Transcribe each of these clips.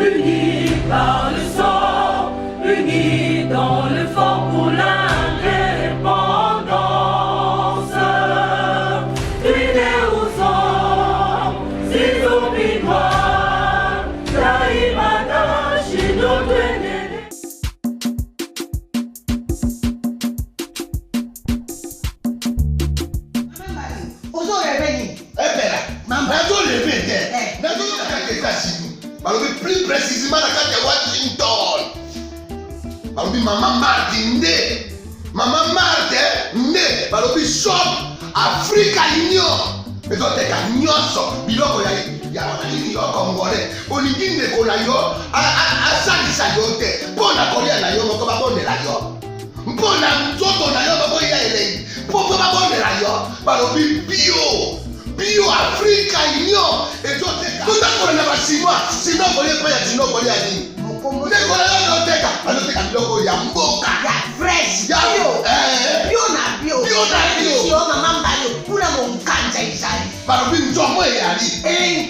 unis par le sang, unis dans le fort pour l'indépendance. Unis aux hommes, ces zombies noirs, Taïmana, Chido, plus précisément dans Washington. Maman Martin Maman Martin shop Africa Union. Mais donc t'es qu'à nyonso biloko ya wananini yo congolais. Olingi ndeko na yo asalisa yo te. Mpona kolia na yo moko babondela yo. Mpona nzoto na yo moko ya elei. Poko babondela yo. Balobi bio Africa Union. Et donc t'es qu'à tout na basima. Sinon kolia pa ya sinon kolia ni. Ndeko na yo teka. Aloteka biloko ya mboka. Ya fresh. Ya bio na bio. Yo mama mbalo kuna monkanja izali. Balobi nzomo yali.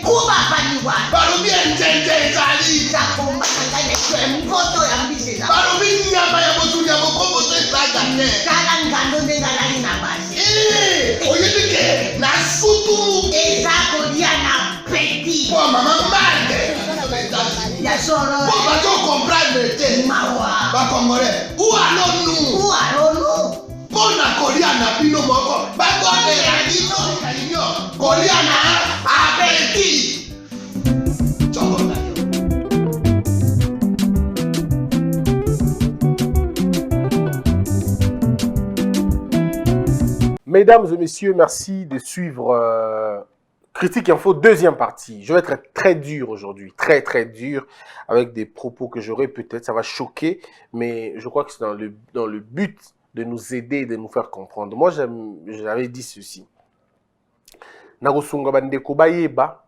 Kuba paniwa. Balobi enjenje ezali. Zakomba ngane mboto ya mbiseza. Balobi nyama ya botu ya bokombo to ezaga te. Kala ngando ndengalali na basi. Oyedike na sutu. Ezako dia na petit. Po mama mande. Ya soro. Po ba to comprendre te. Mawa. Ba congolais. Où allons-nous? Pona kolia na bino moko. Ba bonne ya bino kalinyo. Kolia na abeti. Chobona. Mesdames et messieurs, merci de suivre Critique Info, deuxième partie. Je vais être très dur aujourd'hui, très dur, avec des propos que j'aurai peut-être, ça va choquer, mais je crois que c'est dans le but de nous aider et de nous faire comprendre. Moi, j'avais dit ceci. Nagosunga bandeko bayeba,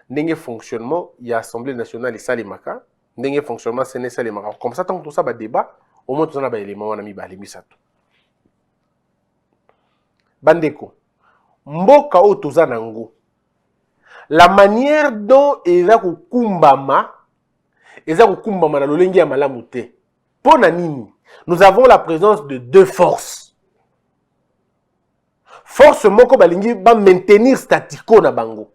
ndenge fonctionnement, il y a Assemblée nationale et Salimaka, ndenge fonctionnement, c'est Salimaka. Comme ça, tant que tout ça va débat, au moins tout ça va élément, on a mis misato. Bandeko, mboka o toza nango. La manière dont eza kukumbama na lolengi ya malamu te. Pona nini? Nous avons la présence de deux forces. Force moko balingi ba maintenir statico na bango.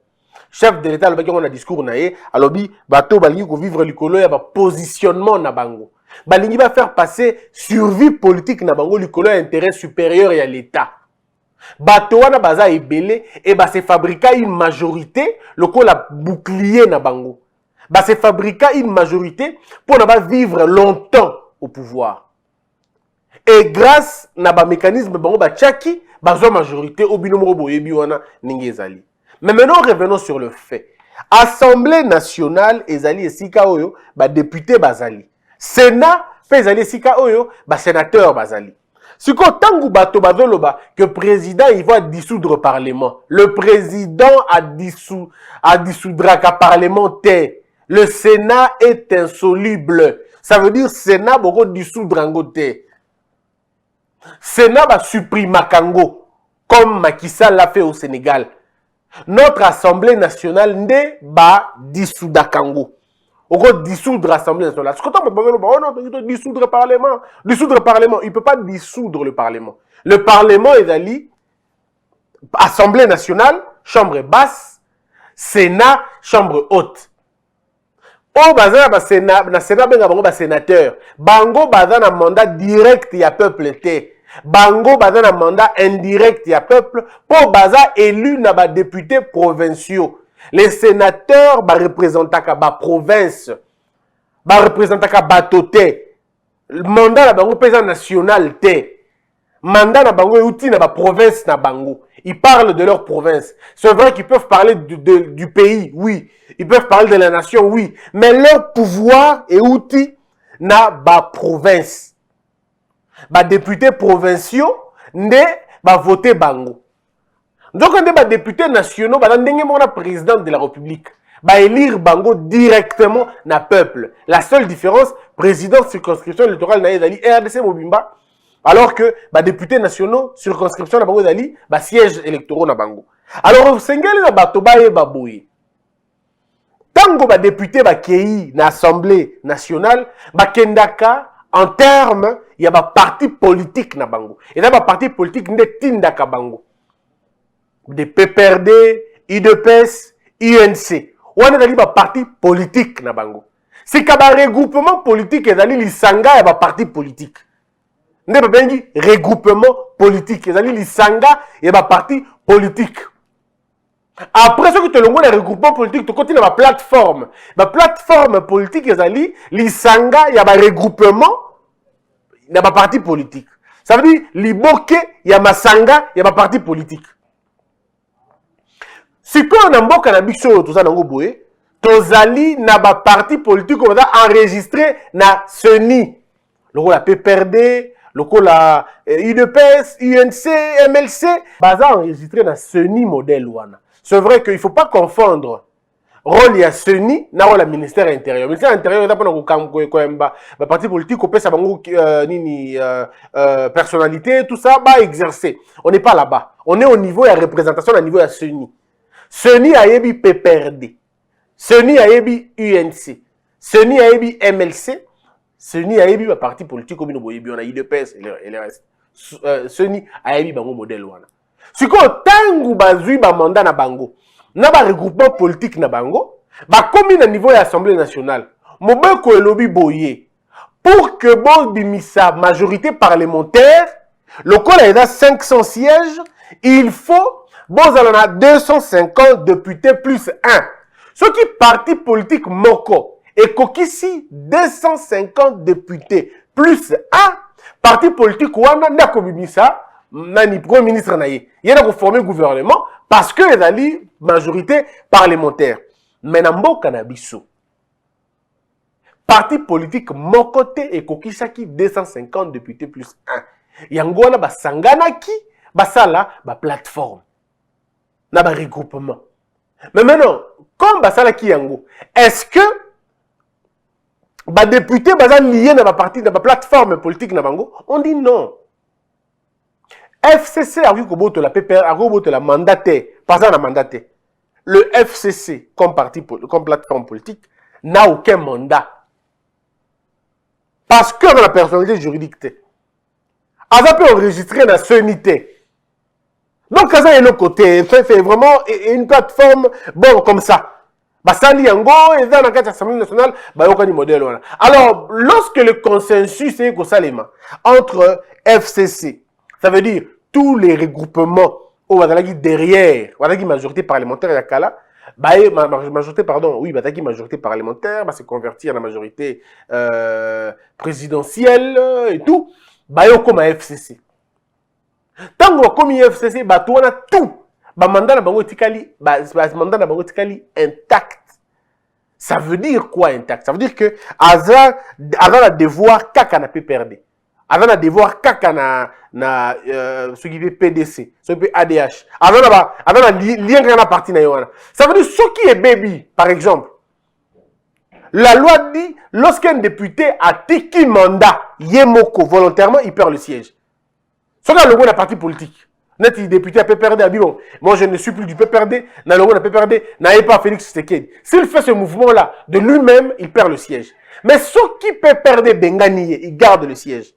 Chef de l'État alobaki on a discours na ye, alobi bato balingi ko vivre likolo ya ba positionnement na bango. Balingi ba faire passer survie politique na bango likolo ya intérêt supérieur ya l'État. Bato wana baza ebele et ba se fabriquer une majorité lokola bouclier na bango. Ba se fabriquer une majorité pour na ba vivre longtemps au pouvoir. Et grâce na ba mécanisme bango ba tchaki bazo majorité au binomo boyebi wana ningi ezali. Mais maintenant revenons sur le fait. Assemblée nationale ezali esika oyo ba député bazali. Sénat pe ezali esika oyo ba sénateur bazali. Si quand tangu bato bazoloba que président il va dissoudre le parlement, le président a dissoudra qu'à parlementaire. Le Sénat est insoluble. Ça veut dire Sénat boko dissoudre en côté. Sénat va supprimer Kango comme Macky Sall l'a fait au Sénégal. Notre Assemblée nationale ne va dissoudre Kango. On va dissoudre l'Assemblée nationale. Ce que tu as dissoudre le Parlement. Dissoudre le Parlement. Il ne peut pas dissoudre le Parlement. Le Parlement est allé, Assemblée nationale, chambre basse, Sénat, chambre haute. Au bazar, na Sénat, benga sénateur. Bango bazar un mandat direct, il y a peuple té. Bango bazar un mandat indirect, il y a peuple. Pour bazar élu, na ba députés provinciaux. Les sénateurs représentent la province, représentent la batoté. Le mandat la bango président national té. Mandat la bango outil na province na bango. Ils parlent de leur province. C'est vrai qu'ils peuvent parler du pays, oui. Ils peuvent parler de la nation, oui. Mais leur pouvoir et outil na ba province. Ba députés provinciaux ne ba voter bango. Donc, on est député national, on est président de la République. Élire Bango directement na peuple. La seule différence, président circonscription électorale na RDC Mobimba, alors que député nationaux circonscription na Bango Dali, siège électoral na Bango. Alors, Sengeli na Batoba et Baboui. Tango ba député ba kei na Assemblée nationale, ba kendaka en termes il y a ba parti politique na bango. Et là ba parti politique nde tindaka bango. De PPRD, UDPS, UNC. On a dit ba parti politique na bango. C'est ka ba regroupement politique ezali lisanga ya ba parti politique. Nde ba bengi regroupement politique ezali lisanga ya ba parti politique. Après ce que tu as le regroupement politique, tu continues ma plateforme. Ma plateforme politique, ezali lisanga ya ba regroupement ya ba parti politique. Ça veut dire liboke ya masanga ya ba parti politique. Si on a mboka na biso tout ça nango boye, tozali na ba parti politique on va enregistrer na CENI. Loko la PPRD, loko la UDPS, UNC, MLC, baza enregistré na CENI modèle wana. C'est vrai qu'il ne faut pas confondre rôle ya CENI na rôle ya ministère intérieur. Le ministère intérieur est pour le parti politique, on peut savoir personnalité, tout ça, bah exercer. On n'est pas là-bas. On est au niveau de la représentation, au niveau de la CENI. CENI a yebi PPRD. CENI a yebi UNC. CENI a yebi MLC. CENI a yebi le parti politique, comme on a IDPS et le reste. CENI a yebi bango modèle wana. Si ko tangu bazui ba mandat na bango, na ba regroupement politique na bango, ba komi na niveau de l'Assemblée nationale, mobeko elobi boye, pour que bon bimisa majorité parlementaire, le col est à 500 sièges, il faut bon a 250 députés plus 1. Ce qui parti politique moko et kokisi 250 députés plus 1, parti politique wana na kobimisa nani premier ministre naye il a reformé le gouvernement parce que il a li majorité parlementaire mais na mboka na biso parti politique mon côté et kokisaki 250 députés plus 1 yango na basangana ki basala ba plateforme na ba regroupement mais maintenant comme basala ki yango est-ce que ba député baza lié na ba parti na ba plateforme politique na bango on dit non. FCC a vu que la PPR a vu la mandaté, pas ça la mandaté. Le FCC comme parti comme plateforme politique n'a aucun mandat parce que dans la personnalité juridique, ça peut enregistrer la CENIT. Donc ça est le côté, c'est vraiment une plateforme bon comme ça. Basali yango et dans la Assemblée nationale, bah aucun modèle voilà. Alors lorsque le consensus est au Salema entre FCC, ça veut dire tous les regroupements au Badalagi derrière, Badalagi majorité parlementaire et Kala, majorité pardon, oui, Badalagi majorité parlementaire, va se convertir en la majorité présidentielle et tout, comme FCC. Tant que comme FCC, tout on a tout, mandat na bango tikali, mandat na bango tikali intact. Ça veut dire quoi intact? Ça veut dire que Azar a devoir kaka na PPRD. Avant de devoir kaka na ce qui est PDC, ce qui est ADH. Avant de lien na parti na yoana. Ça veut dire ce qui est baby, par exemple. La loi dit lorsqu'un député a tiki mandat yemoko volontairement, il perd le siège. Ce qui est le logo de la parti politique. Net député à PPRD a dit bon, moi je ne suis plus du PPRD, na logo de la PPRD, n'a pas Félix Tshisekedi. S'il fait ce mouvement-là de lui-même, il perd le siège. Mais ce qui PPRD Bengani, il garde le siège.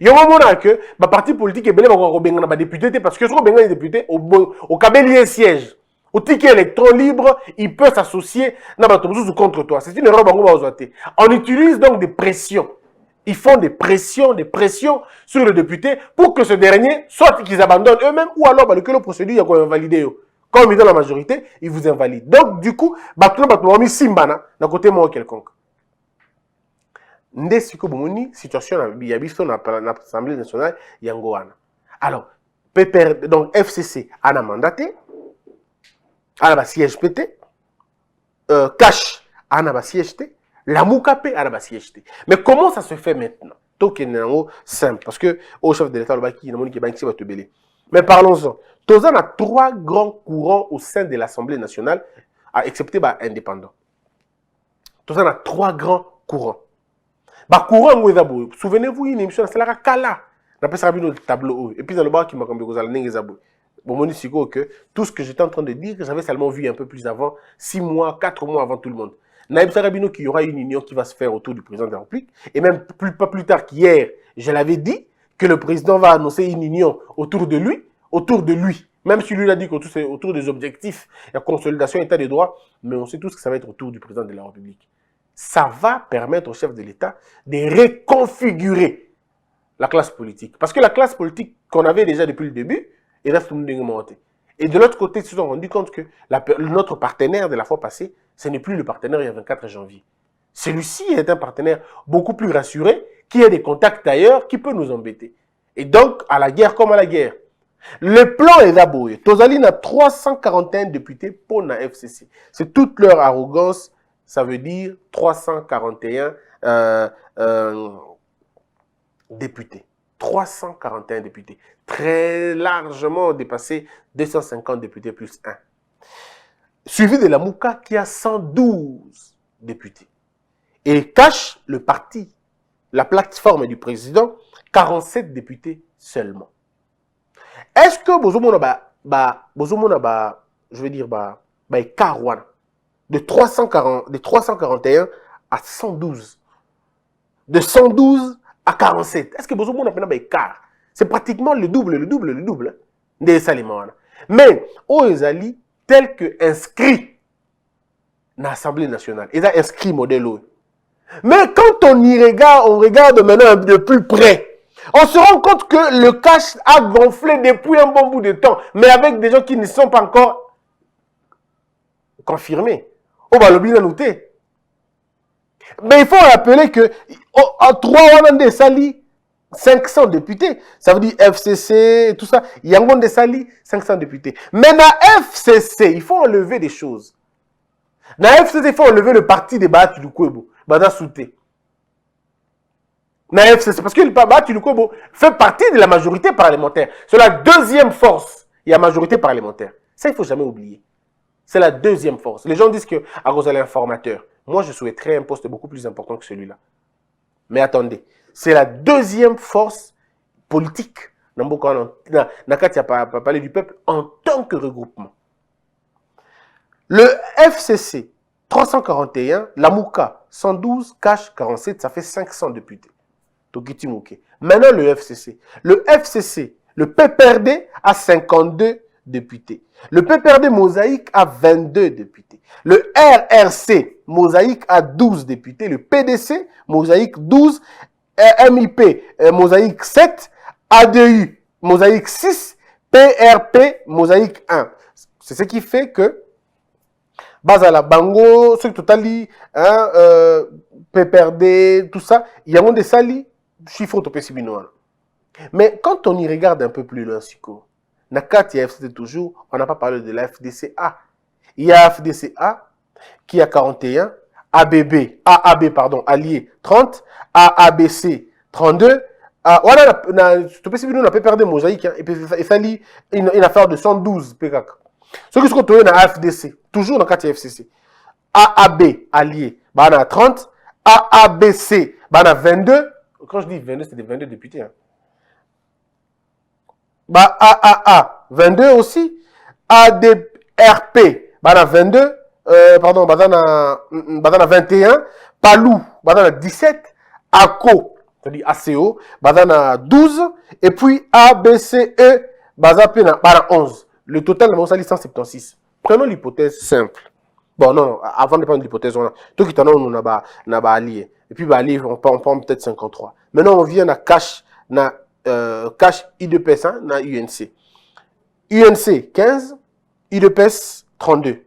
Il y a un moment que le parti politique est bien de député parce que ce qu'on député au cabellier siège, au ticket électron libre, il peut s'associer contre toi. C'est une erreur. On utilise donc des pressions. Ils font des pressions sur le député pour que ce dernier, soit qu'ils abandonnent eux-mêmes, ou alors que le procédure est invalidé. Comme ils ont la majorité, ils vous invalident. Donc du coup, ils mis Simbana d'un côté moi quelconque. Nde siko bomoni situation ya biso na l'Assemblée nationale yango wana. Alors, PPR donc FCC ana mandaté, ana ba siège PT, cash ana ba siège T, la Moukape ana ba siège T. Mais comment ça se fait maintenant? Donc simple parce que au chef de l'État le baki na moni ki banki va te belé. Mais parlons-en. Tozan a 3 grands courants au sein de l'Assemblée nationale, excepté ba indépendant. Tozan a 3 grands courants. Souvenez-vous, une émission, c'est la Kala. On appelle ça le tableau. Et puis dans le bas qui m'a comme vous allez n'engagez Bon, mon Siko, que tout ce que j'étais en train de dire, j'avais seulement vu un peu plus avant, 6 mois, 4 mois avant tout le monde. Naïb Sarabino, qu'il y aura une union qui va se faire autour du président de la République, et même pas plus tard qu'hier, je l'avais dit, que le président va annoncer une union autour de lui, même si lui a dit autour des objectifs, la consolidation état de droit, mais on sait tous que ça va être autour du président de la République. Ça va permettre au chef de l'État de reconfigurer la classe politique. Parce que la classe politique qu'on avait déjà depuis le début, il reste monté. Et de l'autre côté, ils se sont rendus compte que notre partenaire de la fois passée, ce n'est plus le partenaire il y a 24 janvier. Celui-ci est un partenaire beaucoup plus rassuré, qui a des contacts ailleurs, qui peut nous embêter. Et donc, à la guerre comme à la guerre. Le plan est d'abord. Tozali a 341 députés pour la FCC. C'est toute leur arrogance. Ça veut dire 341 députés. 341 députés. Très largement dépassé 250 députés plus 1. Suivi de la Mouka qui a 112 députés. Et cache le parti, la plateforme du président, 47 députés seulement. Est-ce que je veux dire, Karouana, de 341 à 112, de 112 à 47, est-ce que vous avez écart? C'est pratiquement le double des salimans. Mais, Oezali, tel que inscrit dans l'Assemblée nationale, ils ont inscrit modèle. Mais quand on y regarde, on regarde maintenant de plus près, on se rend compte que le cash a gonflé depuis un bon bout de temps, mais avec des gens qui ne sont pas encore confirmés. On va l'oublier noter. Mais il faut rappeler que en 3 ans de Sali, 500 députés, ça veut dire FCC et tout ça, il y a un de Sali, 500 députés. Mais dans FCC, il faut enlever des choses. Dans FCC, il faut enlever le parti de Bahati Lukwebo, Bada Souté. Dans FCC, parce que le Bahati Lukwebo fait partie de la majorité parlementaire. C'est la deuxième force, il y a majorité parlementaire. Ça, il ne faut jamais oublier. C'est la deuxième force. Les gens disent que Arosal est informateur. Moi, je souhaiterais un poste beaucoup plus important que celui-là. Mais attendez, c'est la deuxième force politique. Nakati a parlé du peuple en tant que regroupement. Le FCC, 341, la Mouka, 112, Cash, 47, ça fait 500 députés. Maintenant, le FCC. Le FCC, le PPRD a 52 députés. Le PPRD Mosaïque a 22 députés. Le RRC Mosaïque a 12 députés. Le PDC Mosaïque 12. MIP Mosaïque 7. ADU Mosaïque 6. PRP Mosaïque 1. C'est ce qui fait que Bazala Bango, ce totali, PPRD, tout ça, il y a des sali, chiffre au. Mais quand on y regarde un peu plus loin, Siko, Nakati FCT toujours, on n'a pas parlé de la FDCA. Il y a FDCA qui a 41, AAB, pardon, allié 30, AABC 32, voilà, on a perdu mosaïque, et puis il fallait une affaire de 112 PKK. Ce qui se retrouve dans la FDC, toujours dans Nakati FCC. AAB allié, on a 30, AABC, on a 22. Quand je dis 22, c'est des 22 députés. Hein. AAA, 22 aussi. ADRP, on a 22. Pardon, on a 21. PALU, on a 17. ACO, c'est-à-dire ACO, on a 12. Et puis ABCE, on a 11. Le total, on a 176. Prenons l'hypothèse simple. Bon, non, avant de prendre l'hypothèse, on a tout qui on a allié. Et puis, on prend peut-être 53. Maintenant, on vient à cash, cash IDPS, na UNC. UNC 15, IDPS 32.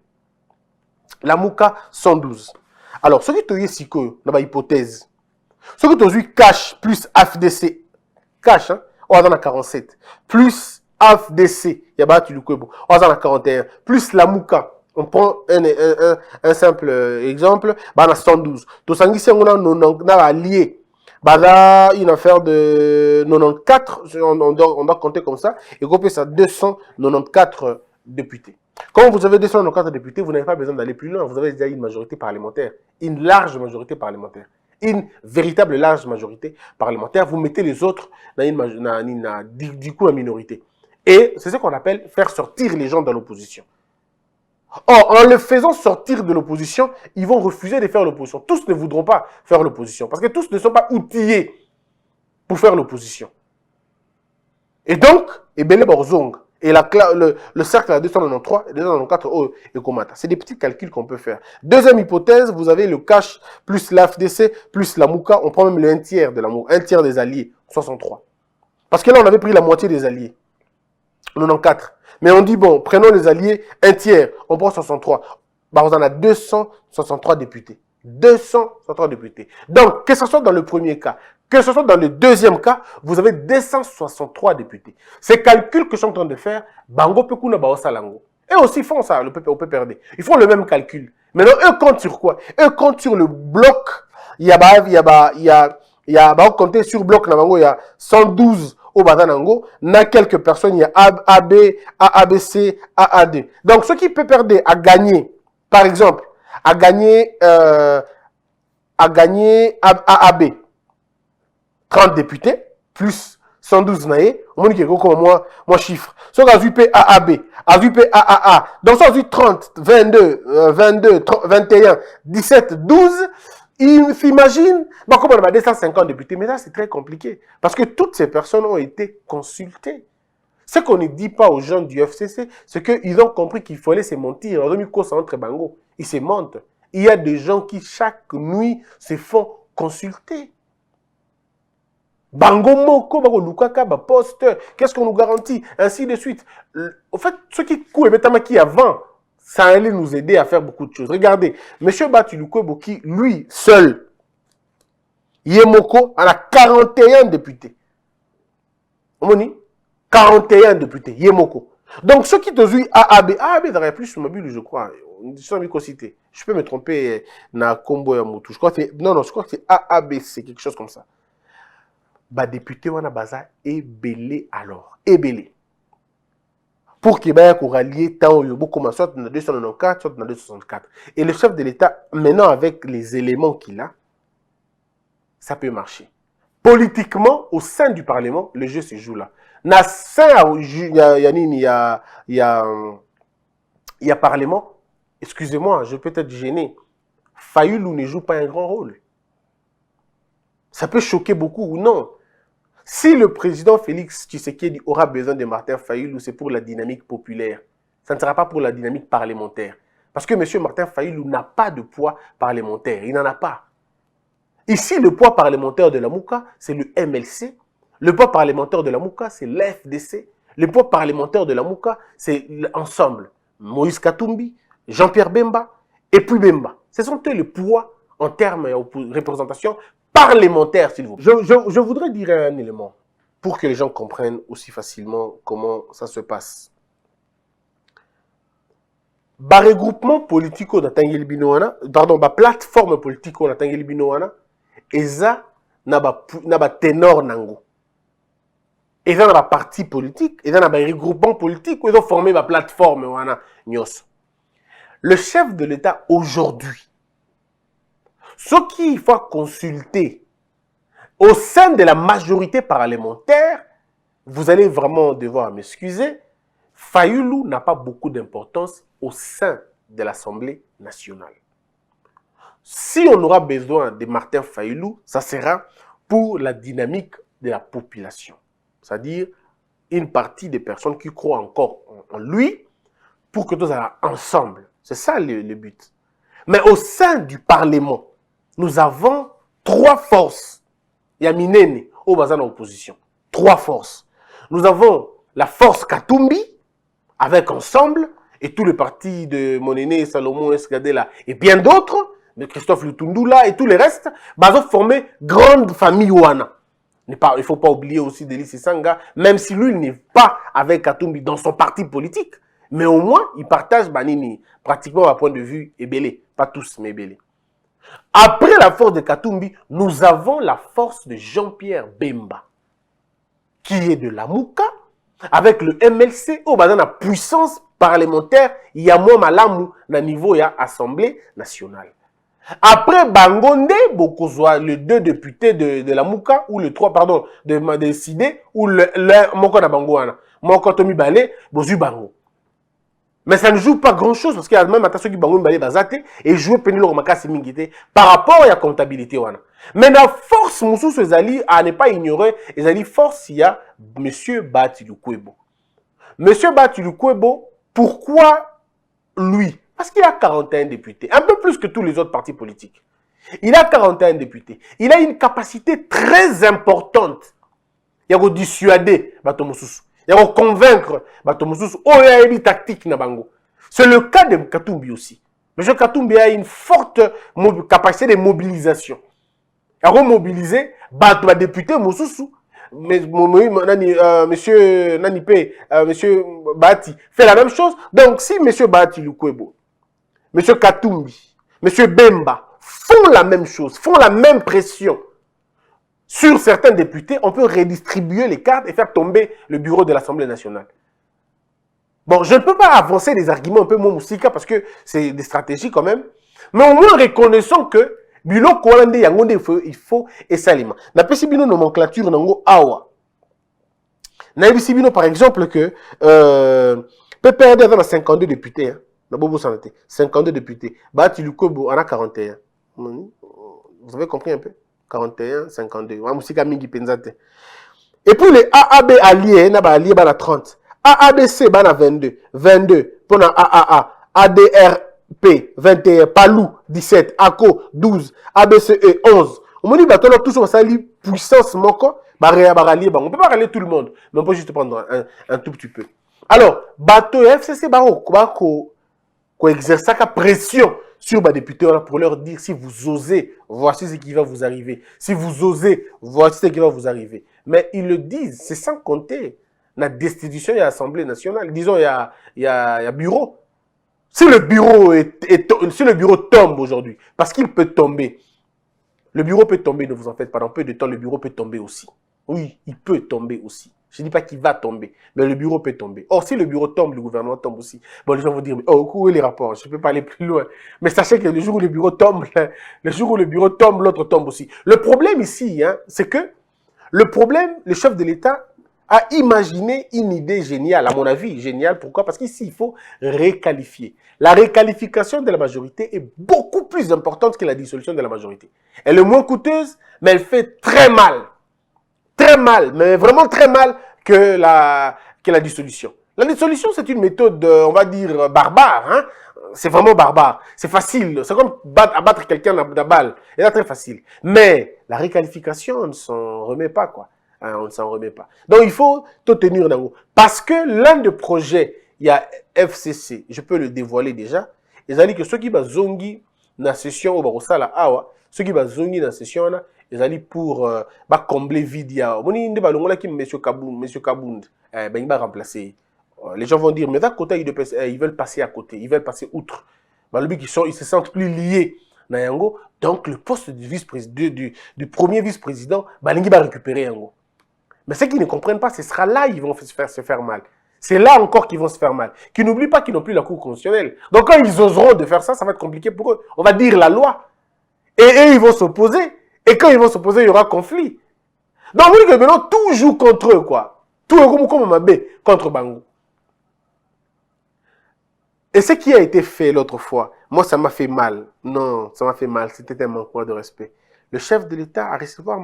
La Mouka 112. Alors, ce qui est ici, c'est hypothèse. Ce qui est cash plus AFDC, cash, on a 47. Plus AFDC, il y a on a 41. Plus la Mouka. On prend un simple exemple, on a 112. Donc, on a allié. Une affaire de 94, on doit compter comme ça, et qu'on peut ça 294 députés. Quand vous avez 294 députés, vous n'avez pas besoin d'aller plus loin, vous avez déjà une majorité parlementaire, une large majorité parlementaire, une véritable large majorité parlementaire, vous mettez les autres dans du coup en minorité. Et c'est ce qu'on appelle faire sortir les gens de l'opposition. Or, en le faisant sortir de l'opposition, ils vont refuser de faire l'opposition. Tous ne voudront pas faire l'opposition, parce que tous ne sont pas outillés pour faire l'opposition. Et donc, Ebele Borzong, et le cercle à 293 et 294 et Komata. C'est des petits calculs qu'on peut faire. Deuxième hypothèse, vous avez le cash plus l'AFDC plus la Mouka. On prend même le 1/3 de la Mouka, 1/3 des alliés, 63. Parce que là, on avait pris la moitié des alliés, 94. Mais on dit, bon, prenons les alliés, 1/3, on prend 63. Bah, on en a 263 députés. 263 députés. Donc, que ce soit dans le premier cas, que ce soit dans le deuxième cas, vous avez 263 députés. Ces calculs que je suis en train de faire, Bango Pekuna Baosalango. Eux aussi font ça, au PPRD. Ils font le même calcul. Maintenant, eux comptent sur quoi? Eux comptent sur le bloc. Il y a compté sur bloc, il y a 112 au Badanango. Na quelques personnes, il y a AB, AABC, AAD. Donc, ce qui PPRD a gagné, par exemple, a gagné AAB. 30 députés, plus 112 naïs, on dit que comme moi chiffre. Ce qu'on a vu AAB, a vu AAA, donc ça a vu 30, 22, 21, 17, 12, ils s'imaginent, bah, comme on a 250 députés, mais là c'est très compliqué, parce que toutes ces personnes ont été consultées. Ce qu'on ne dit pas aux gens du FCC, c'est qu'ils ont compris qu'il fallait se mentir, ils ont mis cause entre Bango, ils se mentent. Il y a des gens qui chaque nuit se font consulter. Bango Moko, Bango Lukaka, poste, qu'est-ce qu'on nous garantit, ainsi de suite. En fait, ce qui coûte qui avant, ça allait nous aider à faire beaucoup de choses. Regardez, M. Batu Lukweboki, lui seul, Yemoko, en a 41 députés. On dit 41 députés, Yemoko. Donc, ceux qui te disent AAB d'ailleurs plus mobile, je crois. Je peux me tromper, na combo ya Moutou. Je crois que c'est AABC, quelque chose comme ça. Bah, député, on a baza ébélé alors. Ébélé. Pour qu'il y ait un rallier, tant au Yobo, comme soit dans 294, soit dans 264. Et le chef de l'État, maintenant, avec les éléments qu'il a, ça peut marcher. Politiquement, au sein du Parlement, le jeu se joue là. Il y a Parlement. Excusez-moi, je peux être gêné. Fayoulou ne joue pas un grand rôle. Ça peut choquer beaucoup ou non. Si le président Félix Tshisekedi aura besoin de Martin Fayoulou, c'est pour la dynamique populaire. Ça ne sera pas pour la dynamique parlementaire. Parce que M. Martin Fayoulou n'a pas de poids parlementaire. Il n'en a pas. Ici, le poids parlementaire de la Mouka, c'est le MLC. Le poids parlementaire de la Mouka, c'est l'FDC. Le poids parlementaire de la Mouka, c'est l'ensemble. Moïse Katumbi, Jean-Pierre Bemba et puis Bemba. Ce sont eux les poids en termes de représentation parlementaire, s'il vous plaît. Je voudrais dire un élément pour que les gens comprennent aussi facilement comment ça se passe. Ba regroupement politico na tangeli binoana, pardon, ba plateforme politico na tangeli binoana, eza na ba ténor nango. Eza na ba parti politique, eza na ba regroupement politique, ils ont formé ba plateforme wana nyos. Le chef de l'État aujourd'hui, ce qu'il faut consulter au sein de la majorité parlementaire, vous allez vraiment devoir m'excuser, Fayoulou n'a pas beaucoup d'importance au sein de l'Assemblée nationale. Si on aura besoin de Martin Fayoulou, ça sera pour la dynamique de la population. C'est-à-dire une partie des personnes qui croient encore en lui pour que tous soient ensemble. C'est ça le but. Mais au sein du Parlement, nous avons trois forces. Il y a Minene au bazar de l'opposition. Trois forces. Nous avons la force Katumbi, avec Ensemble, et tous les partis de Monene, Salomon, Escadela, et bien d'autres, de Christophe Lutundula et tous les restes, ils ont formé grande famille Ouana. Il ne faut pas oublier aussi Delis Sanga, même si lui n'est pas avec Katumbi dans son parti politique, mais au moins, il partage Banini, pratiquement à point de vue Ebélé. Pas tous, mais Ebélé. Après la force de Katumbi, nous avons la force de Jean-Pierre Bemba, qui est de la Mouka, avec le MLC, au bas dans la puissance parlementaire, il y a moins malamu, na niveau, il y a Assemblée nationale. Après Bangonde, Bokozwa, le 2 députés de la Mouka, ou le 3, pardon, de Sidé, ou le Moko na Bangoana. Moko Tomi Balé, Bozu Bango. Mais ça ne joue pas grand-chose parce qu'il y a même attention qui Bango Balé Bazate et jouer Penelo Makasi Mingité par rapport à la comptabilité. Wana. Mais la force, Moussou Sezali, à ne pas ignorer, Ezali force, il y a M. Bati Lukwebo. M. Bati Lukwebo, pourquoi lui? Parce qu'il a 41 députés, un peu plus que tous les autres partis politiques. Il a 41 députés. Il a une capacité très importante. Il y a dissuader Batomoussous. Il y a convaincre Batomoussous. Oh, il y a une tactique na bango. C'est le cas de Katumbi aussi. M. Katumbi a une forte capacité de mobilisation. Il a mobilisé les députés Moussous. Monsieur Nanipe, monsieur Bati fait la même chose. Donc, si monsieur Bati Lukwebo, monsieur Katumbi, monsieur Bemba font la même chose, font la même pression sur certains députés, on peut redistribuer les cartes et faire tomber le bureau de l'Assemblée nationale. Bon, je ne peux pas avancer des arguments un peu moins moussika parce que c'est des stratégies quand même, mais au moins reconnaissons que Bilo Kolande Yangonde il faut et salima. Na pesibino nomenclature nango awa. Na pesibino par exemple que PPRD a 52 députés hein. Na bobo santé 52 députés. Bati Lukwebo en a 41. Vous avez compris un peu 41 52. Wa musika mingi penzate. Et puis les AAB alliés na ba alliés ba na 30. AABC ba na 22. 22 pour na AAA. ADR P, 21, Palou, 17, ACO, 12, ABCE, 11. On me dit, bah, tout ça, ça lit puissance, moko, on peut pas rallier tout le monde, mais on peut juste prendre un tout petit peu. Alors, bateau FCC, qu'on exerce sa pression sur les députés pour leur dire, si vous osez, voici ce qui va vous arriver. Si vous osez, voici ce qui va vous arriver. Mais ils le disent, c'est sans compter la destitution de l'Assemblée nationale. Disons, il y a bureau. Si le bureau tombe aujourd'hui, parce qu'il peut tomber, le bureau peut tomber, ne vous en faites pas, dans peu de temps, le bureau peut tomber aussi. Oui, il peut tomber aussi. Je ne dis pas qu'il va tomber, mais le bureau peut tomber. Or, si le bureau tombe, le gouvernement tombe aussi. Bon, les gens vont dire, mais, oh, où est les rapports? Je ne peux pas aller plus loin. Mais sachez que le jour où le bureau tombe, l'autre tombe aussi. Le problème ici, hein, c'est que le chef de l'État a imaginé une idée géniale, à mon avis, géniale. Pourquoi? Parce qu'ici, il faut réqualifier. La réqualification de la majorité est beaucoup plus importante que la dissolution de la majorité. Elle est moins coûteuse, mais elle fait très mal. Très mal, mais vraiment très mal que la dissolution. La dissolution, c'est une méthode, on va dire, barbare. Hein? C'est vraiment barbare. C'est facile. C'est comme abattre quelqu'un à balle. C'est très facile. Mais la réqualification, on ne s'en remet pas, quoi. On ne s'en remet pas. Donc, il faut tout tenir dans l'eau. Parce que l'un des projets, il y a FCC, je peux le dévoiler déjà. Ils ont dit que ceux qui vont zongi dans la session au Barosala Awa, ceux qui vont zongi dans la session, ils ont dit pour combler vide. Il y a M. Kabound, il va remplacer. Les gens vont dire, mais d'un côté, ils veulent passer à côté, ils veulent passer outre. Ils se sentent plus liés. Donc, le poste du premier vice-président, il va récupérer Yango. Mais ceux qui ne comprennent pas, ce sera là qu'ils vont se faire mal. C'est là encore qu'ils vont se faire mal. Qu'ils n'oublient pas qu'ils n'ont plus la Cour constitutionnelle. Donc quand ils oseront de faire ça, ça va être compliqué pour eux. On va dire la loi. Et eux, ils vont s'opposer. Et quand ils vont s'opposer, il y aura conflit. Donc vous dites que maintenant, tout joue contre eux, quoi. Tout est comme Mabé contre Bango. Et ce qui a été fait l'autre fois, moi, ça m'a fait mal. Non, ça m'a fait mal. C'était un manquement de respect. Le chef de l'État a recevoir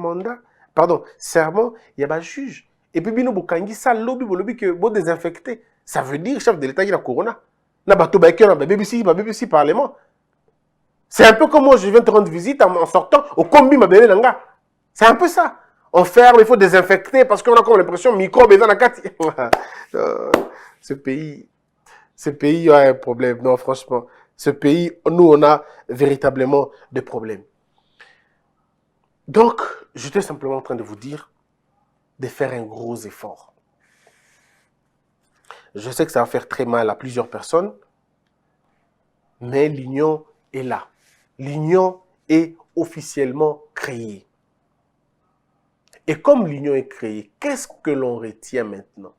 serment, il y a un juge. Et puis, Bino Bukangi, ça, lobby que bon désinfecté. Ça veut dire, chef de l'État, il a corona. Na bato baiki, na BBC Parlement. C'est un peu comme moi, je viens te rendre visite en sortant au combi ma belle nanga. C'est un peu ça. On ferme, il faut désinfecter parce qu'on a comme l'impression microbe dans la carte. Ce pays a un problème. Non, franchement, ce pays, nous, on a véritablement des problèmes. Donc, j'étais simplement en train de vous dire de faire un gros effort. Je sais que ça va faire très mal à plusieurs personnes, mais l'union est là. L'union est officiellement créée. Et comme l'union est créée, qu'est-ce que l'on retient maintenant?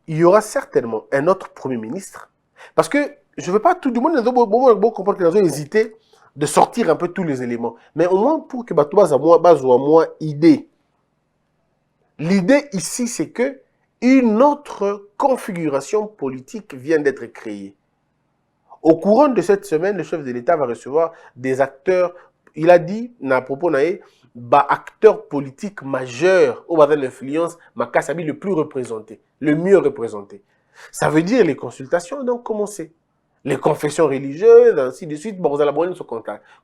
Il y aura certainement un autre Premier ministre. Parce que je ne veux pas tout du monde, comprendre que nous avons hésité de sortir un peu tous les éléments. Mais au moins pour que Batouba à moi idée. L'idée ici, c'est que une autre configuration politique vient d'être créée. Au courant de cette semaine, le chef de l'État va recevoir des acteurs, il a dit, à propos acteurs politiques majeurs au bas de l'influence, Makasabi le plus représenté, le mieux représenté. Ça veut dire les consultations ont donc commencé. Les confessions religieuses, ainsi de suite, vous allez se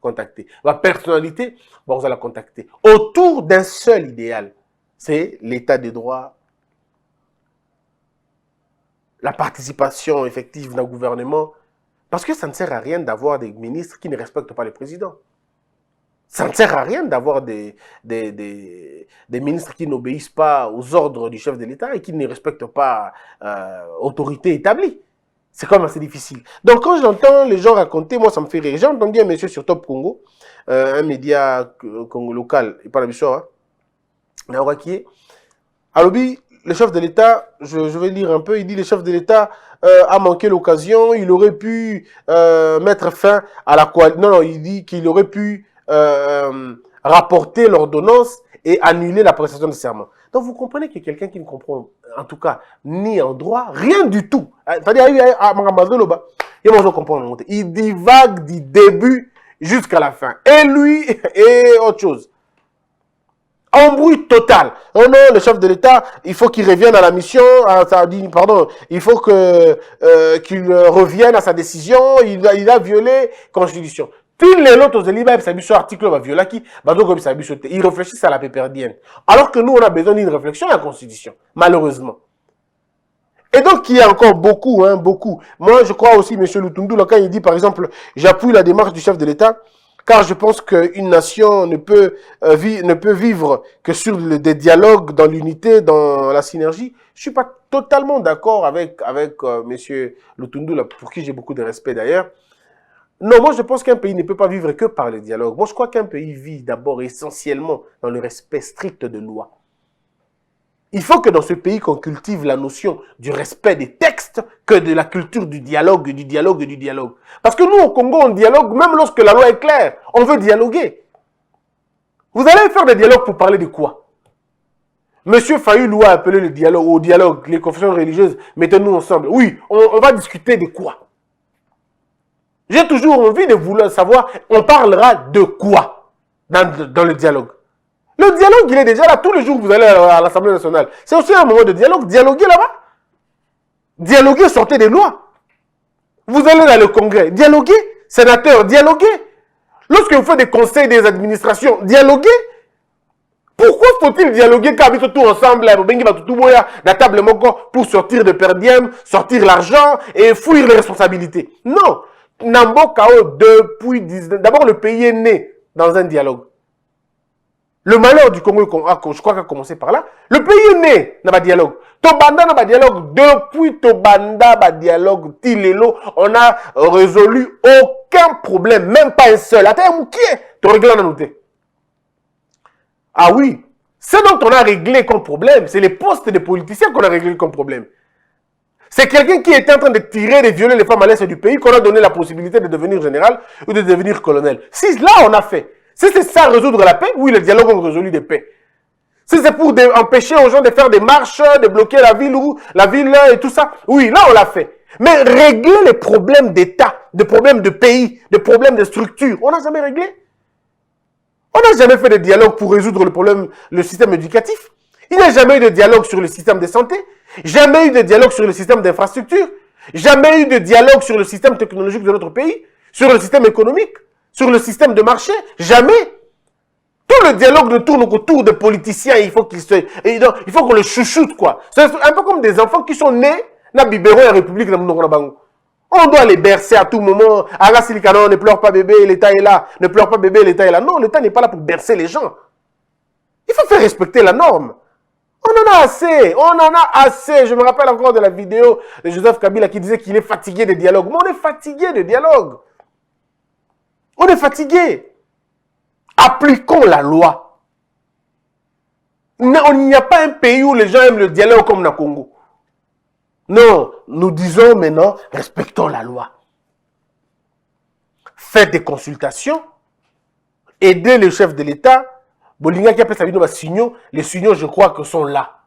contacter. La personnalité, vous allez la contacter. Autour d'un seul idéal, c'est l'état de droit, la participation effective d'un gouvernement. Parce que ça ne sert à rien d'avoir des ministres qui ne respectent pas le président. Ça ne sert à rien d'avoir des ministres qui n'obéissent pas aux ordres du chef de l'État et qui ne respectent pas l'autorité établie. C'est quand même assez difficile. Donc quand j'entends les gens raconter, moi ça me fait rire. J'ai entendu un monsieur sur Top Congo, un média Congo local, et pas la mission, hein, qui est. Alors, le chef de l'État, je vais lire un peu, il dit le chef de l'État a manqué l'occasion, il aurait pu mettre fin à la coalition. Non, il dit qu'il aurait pu rapporter l'ordonnance et annuler la prestation de serment. Donc vous comprenez que quelqu'un qui ne comprend en tout cas ni en droit, rien du tout. Il divague du début jusqu'à la fin. Et lui, et autre chose. Embrouille total. Oh non, le chef de l'État, il faut qu'il revienne à la mission, il faut qu'il revienne à sa décision, il a violé la Constitution. Tous les autres articles va violer qui, ils réfléchissent à la péperdienne. Alors que nous, on a besoin d'une réflexion à la Constitution, malheureusement. Et donc, il y a encore beaucoup, beaucoup. Moi, je crois aussi, M. Lutundu, quand il dit, par exemple, j'appuie la démarche du chef de l'État, car je pense qu'une nation ne peut vivre que sur des dialogues, dans l'unité, dans la synergie. Je ne suis pas totalement d'accord avec M. Lutundu, pour qui j'ai beaucoup de respect d'ailleurs. Non, moi je pense qu'un pays ne peut pas vivre que par le dialogue. Moi je crois qu'un pays vit d'abord essentiellement dans le respect strict de loi. Il faut que dans ce pays qu'on cultive la notion du respect des textes que de la culture du dialogue, du dialogue et du dialogue. Parce que nous au Congo on dialogue même lorsque la loi est claire. On veut dialoguer. Vous allez faire des dialogues pour parler de quoi? Monsieur Fayulu a appelé le dialogue, au dialogue, les confessions religieuses, mettez-nous ensemble. Oui, on va discuter de quoi? J'ai toujours envie de vouloir savoir, on parlera de quoi dans le dialogue. Le dialogue, il est déjà là. Tous les jours que vous allez à l'Assemblée nationale. C'est aussi un moment de dialogue. Dialoguez là-bas. Dialoguez, sortez des lois. Vous allez dans le congrès. Dialoguez. Sénateur, dialoguez. Lorsque vous faites des conseils des administrations, dialoguez. Pourquoi faut-il dialoguer quand ils sont tous ensemble la table pour sortir de perdiem, sortir l'argent et fuir les responsabilités? Non. Nambo Kao, depuis 19... D'abord, le pays est né dans un dialogue. Le malheur du Congo, je crois qu'il a commencé par là. Le pays est né dans un dialogue. Tobanda dans un dialogue. Depuis Tobanda, dans un dialogue, Tilelo, on a résolu aucun problème, même pas un seul. Attends, qui est? Tu règles la noté. Ah oui. Ce dont on a réglé comme problème, c'est les postes des politiciens qu'on a réglé comme problème. C'est quelqu'un qui était en train de tirer, de violer les femmes à l'est du pays, qu'on a donné la possibilité de devenir général ou de devenir colonel. Si là, on a fait. Si c'est ça résoudre la paix, oui, les dialogues ont résolu des paix. Si c'est pour empêcher aux gens de faire des marches, de bloquer la ville et tout ça, oui, là, on l'a fait. Mais régler les problèmes d'État, des problèmes de pays, des problèmes de structure, on n'a jamais réglé. On n'a jamais fait de dialogue pour résoudre le problème, le système éducatif. Il n'y a jamais eu de dialogue sur le système de santé. Jamais eu de dialogue sur le système d'infrastructure. Jamais eu de dialogue sur le système technologique de notre pays. Sur le système économique. Sur le système de marché. Jamais. Tout le dialogue ne tourne qu'autour des politiciens. Il faut qu'on les chouchoute, quoi. C'est un peu comme des enfants qui sont nés dans la Bibéro et la République. On doit les bercer à tout moment. Ne pleure pas bébé, l'État est là. Ne pleure pas bébé, l'État est là. Non, l'État n'est pas là pour bercer les gens. Il faut faire respecter la norme. On en a assez, on en a assez. Je me rappelle encore de la vidéo de Joseph Kabila qui disait qu'il est fatigué des dialogues. Mais on est fatigué de dialogue. On est fatigué. Appliquons la loi. Il n'y a pas un pays où les gens aiment le dialogue comme dans le Congo. Non, nous disons maintenant, respectons la loi. faites des consultations, aidez le chef de l'État. Bolinga qui appelle ça les signaux, je crois que sont là.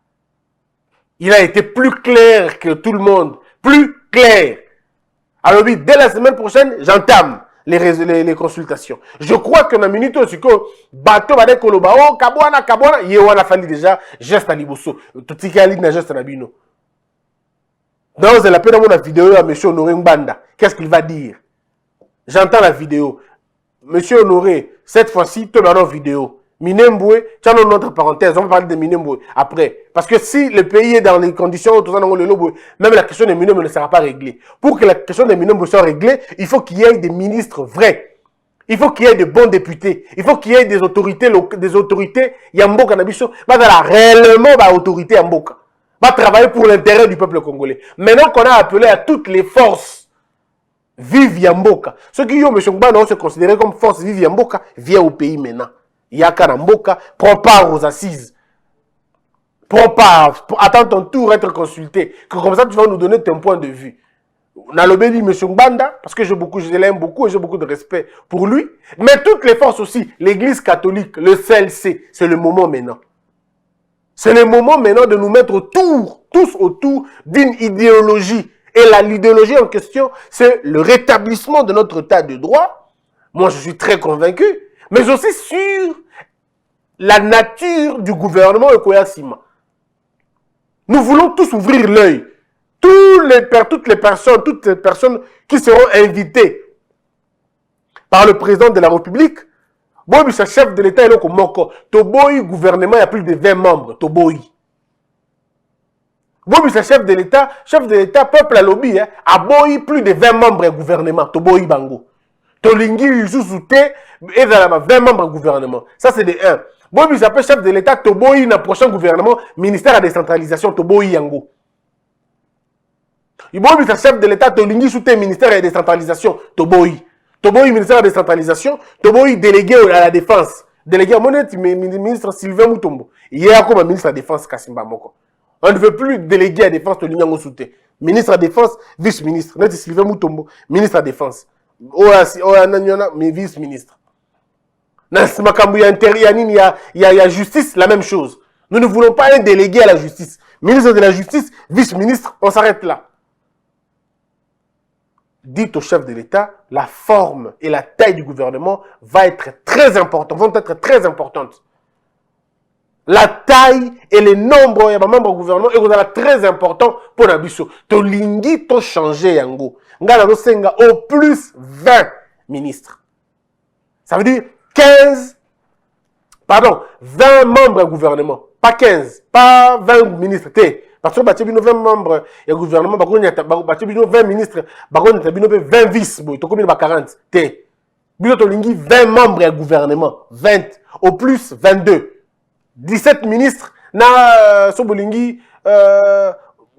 Il a été plus clair que tout le monde, plus clair. Alors oui, dès la semaine prochaine, j'entame les consultations. Je crois que dans la minute où bateau va koloba oh kabwana yewana fali déjà geste à liboso. Tout ce qui a ligne geste na bino. Dans la peine la vidéo à monsieur Honoré Mbanda, qu'est-ce qu'il va dire? J'entends la vidéo. Monsieur Honoré, cette fois-ci, tu as une vidéo. Minembwe, tu as une autre parenthèse, on va parler de Minembwe après. Parce que si le pays est dans les conditions, tout ça, même la question des Minembwe ne sera pas réglée. Pour que la question des Minembwe soit réglée, il faut qu'il y ait des ministres vrais. Il faut qu'il y ait de bons députés. Il faut qu'il y ait des autorités, Yamboka Nabiso, réellement autorité Yamboka. Va travailler pour l'intérêt du peuple congolais. Maintenant qu'on a appelé à toutes les forces vive Yamboka. Ceux qui ont se considérer comme force vive Yamboka, vient au pays maintenant. Yaka Namboka, prends part aux assises. Prends part, attends ton tour être consulté. Que comme ça, tu vas nous donner ton point de vue. Nalobe dit M. Mbanda, parce que je l'aime beaucoup et j'ai beaucoup de respect pour lui. Mais toutes les forces aussi, l'église catholique, le CLC, c'est le moment maintenant. C'est le moment maintenant de nous mettre tous autour d'une idéologie. Et l'idéologie en question, c'est le rétablissement de notre état de droit. Moi, je suis très convaincu. Mais aussi sur la nature du gouvernement Ekoyasima. Nous voulons tous ouvrir l'œil. Toutes les personnes qui seront invitées par le président de la République, bon, le chef de l'État, il est comme Moko. Toboyi, gouvernement, il y a plus de 20 membres. Toboyi. Bon, le chef de l'État, peuple à lobby, a boyi plus de 20 membres du gouvernement. Toboyi Bango. Tolingi, Sousouté, et dans la 20 membres du gouvernement. Ça, c'est de 1. Bon, il s'appelle chef de l'État, Toboyi, dans le prochain gouvernement, ministère de la décentralisation, Toboyi Yango. Bon, il chef de l'État, Tolingi, Souté, ministère de la décentralisation, Toboyi. Toboyi, ministère de la décentralisation, Toboyi, délégué à la défense. Délégué à mon ministre Sylvain Moutombo. Il y a comme ministre de la défense, Kassimba Moko. On ne veut plus déléguer à la défense, Tolingi Souté. Ministre de la défense, vice-ministre. Net Sylvain Moutombo, ministre de la défense. Mais vice-ministre. Dans il y a justice, la même chose. Nous ne voulons pas un délégué à la justice. Ministre de la justice, vice-ministre, on s'arrête là. Dites au chef de l'État, la forme et la taille du gouvernement vont être très importantes. La taille et le nombre de membres du gouvernement est très important pour la biso. To lingi to changer yango. Ngala senga au plus 20 ministres. Ça veut dire 20 membres du gouvernement. Pas 15, pas 20 ministres. Parce que il y a 20 membres du gouvernement, il y a 20 ministres, il y a 20 vice, il y a 40. Il y a 20 membres du gouvernement, 20, au plus 22. 17 ministres, na Sobolingi,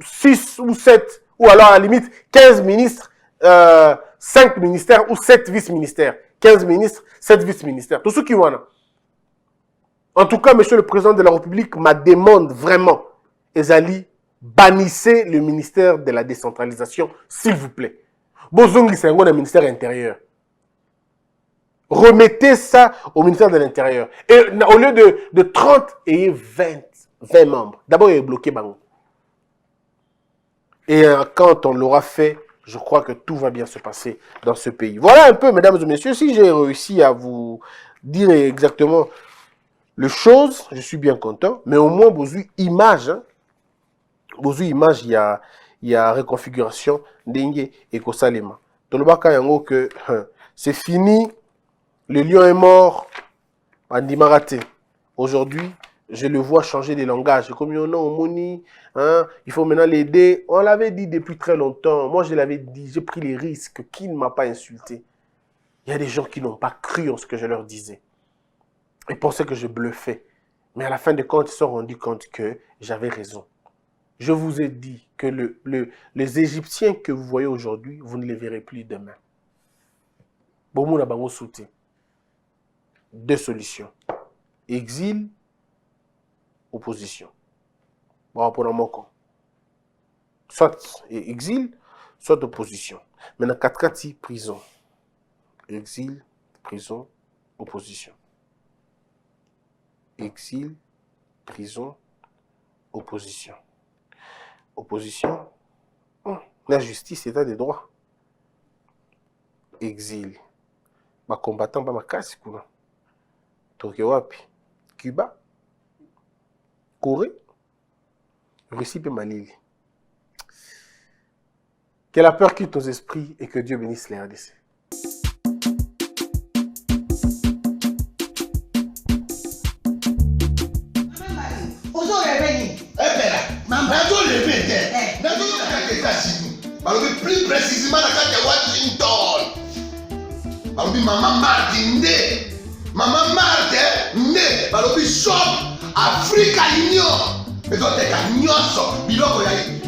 6 ou 7, ou alors à la limite 15 ministres, 5 ministères ou 7 vice-ministères. 15 ministres, 7 vice-ministères. Tout ce qui y a. En tout cas, monsieur le président de la République m'a demandé vraiment, Ezali, bannissez le ministère de la décentralisation, s'il vous plaît. Bozongi, c'est un ministère intérieur. Remettez ça au ministère de l'Intérieur. Et au lieu de 30, ayez 20 membres. D'abord, il est bloqué Bango. Et quand on l'aura fait, je crois que tout va bien se passer dans ce pays. Voilà un peu, mesdames et messieurs, si j'ai réussi à vous dire exactement les choses, je suis bien content. Mais au moins, vous avez image. Hein? Vous avez image, il y a reconfiguration d'Inge et Kosalema. Dans le bas, que c'est fini. Le lion est mort, Andima raté. Aujourd'hui, je le vois changer de langage. Comme il y en a au Moni, hein, il faut maintenant l'aider. On l'avait dit depuis très longtemps. Moi, je l'avais dit, j'ai pris les risques. Qui ne m'a pas insulté? Il y a des gens qui n'ont pas cru en ce que je leur disais. Ils pensaient que je bluffais. Mais à la fin de compte, ils se sont rendus compte que j'avais raison. Je vous ai dit que les Égyptiens que vous voyez aujourd'hui, vous ne les verrez plus demain. Bomouna Bango Souté. 2 solutions. Exil, opposition. Bon, pour un mot. Soit exil, soit opposition. Maintenant, 4 prison. Exil, prison, opposition. Exil, prison, opposition. Opposition, la justice, état de droit. Exil. Ma combattant, ma casse, kuna. Tokyo wapi? Cuba, Corée, Russie et Malili. Que la peur quitte nos esprits et que Dieu bénisse les RDC. Plus précisément à Washington. Maman Marthe Maman Marthe nde balobi shop Africa Union. Ezoteka nyonso biloko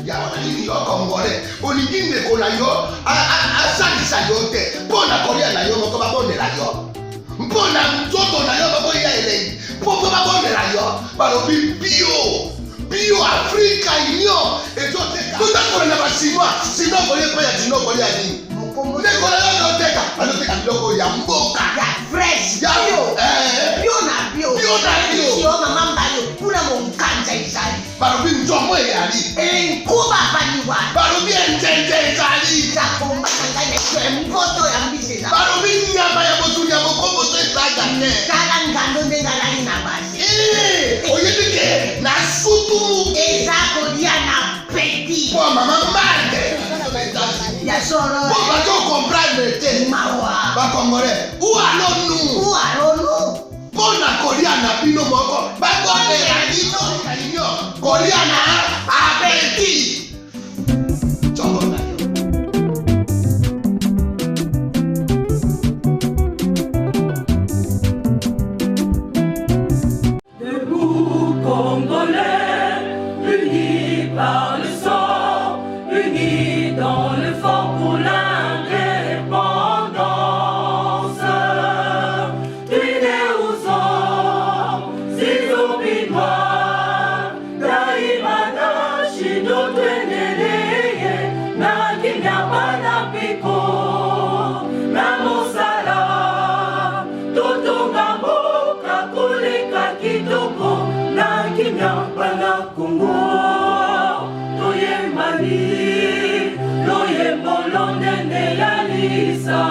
ya wananini yo Congolais. Olingi ndeko na yo asalisa yo te. Mpona kolia na yo moko babondela yo. Mpona nzoto na yo baboya elengi. Mpo babondela yo balobi bio Africa Union. Ezoteka tutakola na basinois sino kolia pa ya sino kolia nini. Ndeko na yo noteka anoteka biloko ya mboka ya fresh ya bio na bio sio mama mbali kuna monkanja izali balobi nzomo eyali enkuba baliwa balobi enjenje ezali takomba kangane kwe mpoto ya mbiseza balobi nyama ya botu ya mokombo to ezaga ne kala ngando ndengalani na basi oyebike na sutu ezako dia na peti po mama mande ya soro po bato comprendre te mawa ba Congolais ou alonu pona kolia na bino moko bakondela bino kalinyo kolia na apeti chongo na yo. Debout Congolais, unis par le sang, unis dans le fort pour l'indépendance. Tuinez aux hommes, si obinois, daimana shindo tuendeleye, na kimya bana piko, na mosala, totonga mboka koleka kitoko, na kimya bana Kongo, toyembani, loyembolo ndende ya lisa.